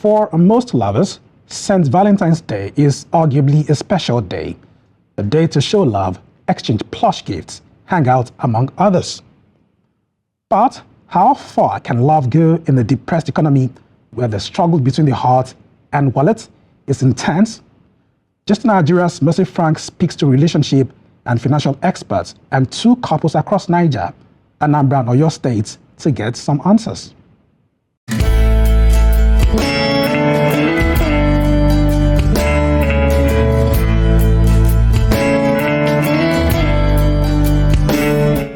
For most lovers, St. Valentine's Day is arguably a special day, a day to show love, exchange plush gifts, hang out among others. But how far can love go in a depressed economy where the struggle between the heart and wallet is intense? Just Nigeria's Mercy Frank speaks to relationship and financial experts and two couples across Niger, Anambra and Oyo states to get some answers.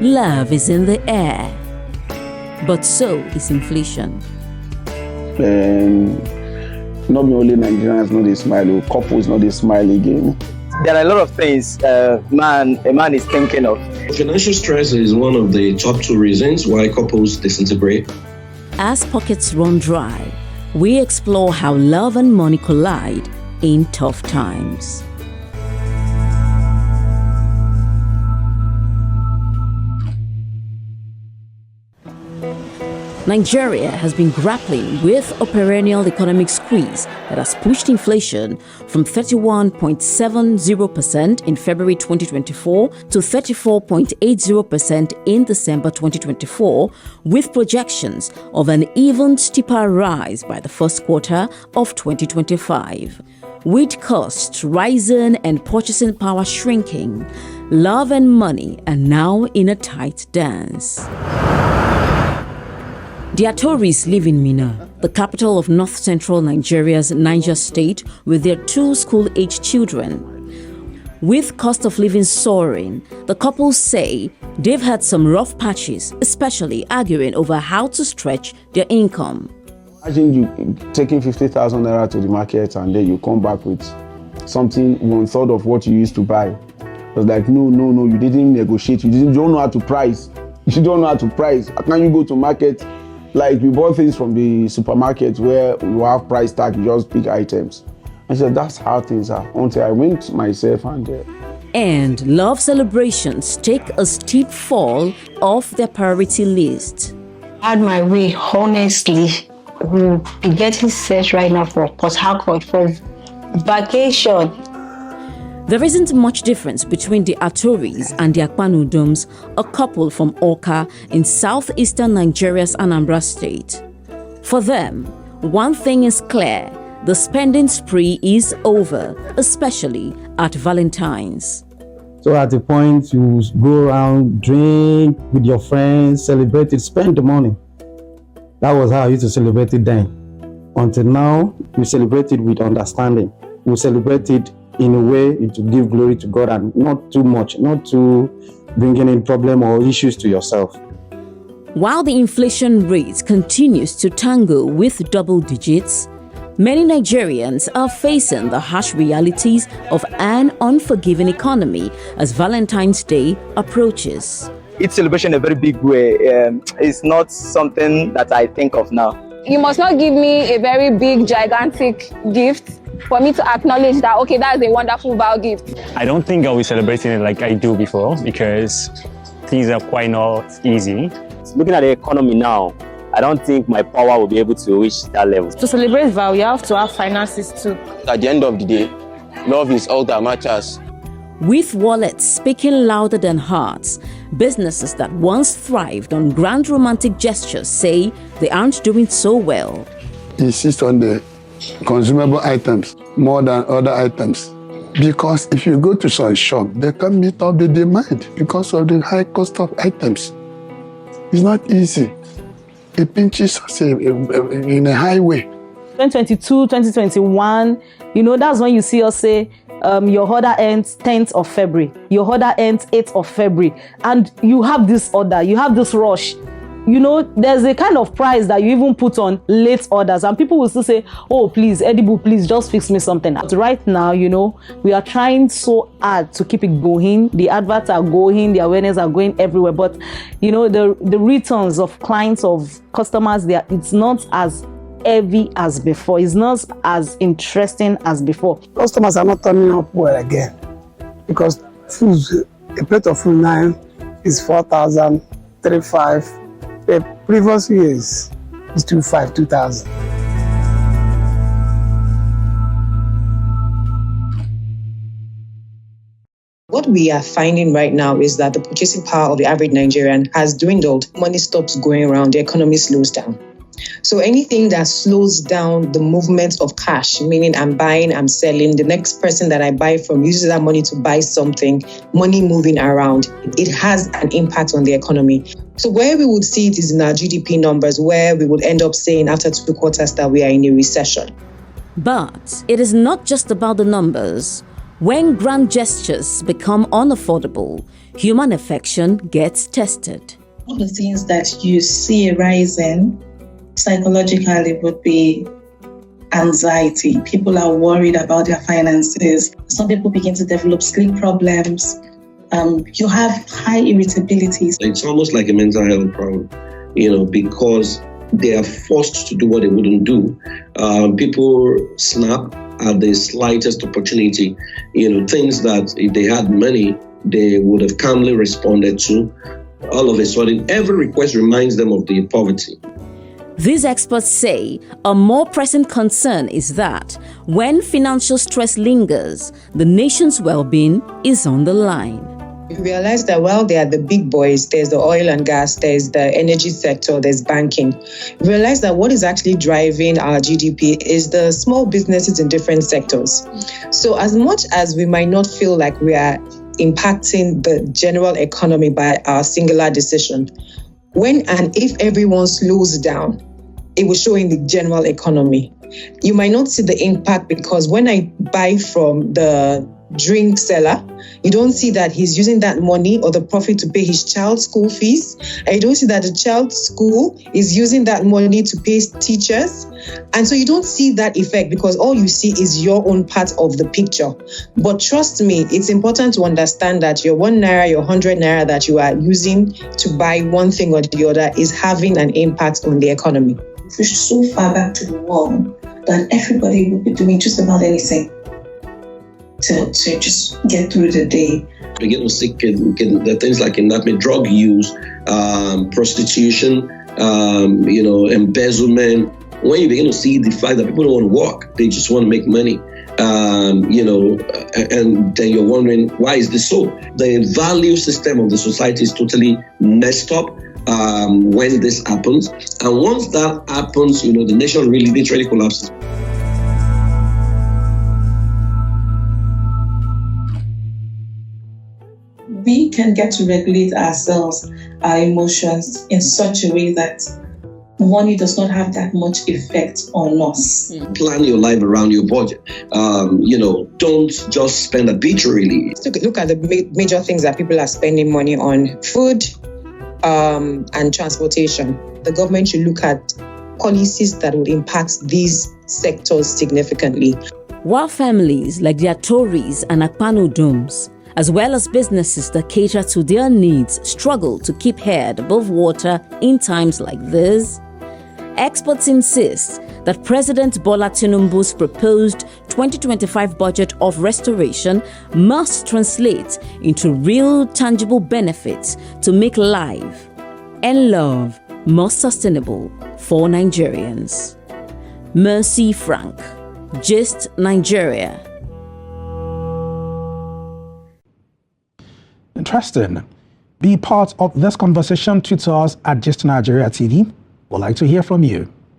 Love is in the air, but so is inflation. Not only Nigerians know they smile, couples know they smile again. There are a lot of things a man is thinking of. Financial stress is one of the top two reasons why couples disintegrate. As pockets run dry, we explore how love and money collide in tough times. Nigeria has been grappling with a perennial economic squeeze that has pushed inflation from 31.70% in February 2024 to 34.80% in December 2024, with projections of an even steeper rise by the first quarter of 2025. With costs rising and purchasing power shrinking, love and money are now in a tight dance. The Atoris live in Minna, the capital of north-central Nigeria's Niger state, with their two school-aged children. With cost of living soaring, the couple say they've had some rough patches, especially arguing over how to stretch their income. Imagine you taking 50,000 naira to the market and then you come back with something 1/3 of what you used to buy. It was like, no, you didn't negotiate, you don't know how to price. You don't know how to price. How can you go to market? Like, we bought things from the supermarket where you have price tag, you just pick items. I said, that's how things are. Until I went myself and love celebrations take a steep fall off their priority list. Had my way, honestly, we'll be getting set right now for Port Harcourt for vacation. There isn't much difference between the Atoris and the Akpanudums, a couple from Awka in southeastern Nigeria's Anambra state. For them, one thing is clear: the spending spree is over, especially at Valentine's. So at the point you go around, drink with your friends, celebrate it, spend the money. That was how I used to celebrate it then. Until now, we celebrate it with understanding. We celebrate it in a way to give glory to God and not too much, not to bringing in problem or issues to yourself. While the inflation rate continues to tango with double digits, many Nigerians are facing the harsh realities of an unforgiving economy as Valentine's Day approaches. It's celebration in a very big way. It's not something that I think of now. You must not give me a very big, gigantic gift for me to acknowledge that, okay, that's a wonderful Val gift. I don't think I'll be celebrating it like I do before because things are quite not easy. Looking at the economy now, I don't think my power will be able to reach that level. To celebrate Val, you have to have finances too. At the end of the day, love is all that matters. With wallets speaking louder than hearts, businesses that once thrived on grand romantic gestures say they aren't doing so well. Insist on the consumable items more than other items. Because if you go to some shop, they can't meet up the demand because of the high cost of items. It's not easy. It pinches us in a high way. 2022, 2021, that's when you see us say, your order ends 10th of February, your order ends 8th of February, and you have this order, you have this rush. There's a kind of price that you even put on late orders, and people will still say, oh, please, Edible, please just fix me something. But right now, we are trying so hard to keep it going. The adverts are going, the awareness are going everywhere, but the returns of clients, of customers, it's not as heavy as before. It's not as interesting as before. Customers are not turning up well again because a plate of food now is 4,000, 3,500. The previous years is 2,500, 2,000. What we are finding right now is that the purchasing power of the average Nigerian has dwindled. Money stops going around, the economy slows down. So anything that slows down the movement of cash, meaning I'm buying, I'm selling, the next person that I buy from uses that money to buy something, money moving around, it has an impact on the economy. So where we would see it is in our GDP numbers, where we would end up saying after 2 quarters that we are in a recession. But it is not just about the numbers. When grand gestures become unaffordable, human affection gets tested. One of the things that you see rising psychologically would be anxiety. People are worried about their finances. Some people begin to develop sleep problems. You have high irritability. It's almost like a mental health problem, because they are forced to do what they wouldn't do. People snap at the slightest opportunity, things that if they had money, they would have calmly responded to. All of a sudden, every request reminds them of the poverty. These experts say a more pressing concern is that when financial stress lingers, the nation's well-being is on the line. We realize that while there are the big boys, there's the oil and gas, there's the energy sector, there's banking. We realize that what is actually driving our GDP is the small businesses in different sectors. So as much as we might not feel like we are impacting the general economy by our singular decision, when and if everyone slows down, it will show in the general economy. You might not see the impact because when I buy from the drink seller, you don't see that he's using that money or the profit to pay his child's school fees. And you don't see that the child's school is using that money to pay teachers. And so you don't see that effect because all you see is your own part of the picture. But trust me, it's important to understand that your 1 naira, your 100 naira that you are using to buy one thing or the other is having an impact on the economy. We're so far back to the wall that everybody will be doing just about anything to just get through the day. Begin to see the things like kidnapping, drug use, prostitution, embezzlement. When you begin to see the fact that people don't want to work, they just want to make money, and then you're wondering, why is this so? The value system of the society is totally messed up when this happens. And once that happens, the nation really literally collapses. We can get to regulate ourselves, our emotions in such a way that money does not have that much effect on us. Plan your life around your budget. Don't just spend arbitrarily. Look at the major things that people are spending money on: food and transportation. The government should look at policies that will impact these sectors significantly. While families like the Atoris and Akpano Domes, as well as businesses that cater to their needs, struggle to keep head above water in times like this, experts insist that President Bola Tinubu's proposed 2025 budget of restoration must translate into real tangible benefits to make life and love more sustainable for Nigerians. Mercy Frank, Gist Nigeria. Interesting. Be part of this conversation. Tweet us at Gist Nigeria TV. We'd like to hear from you.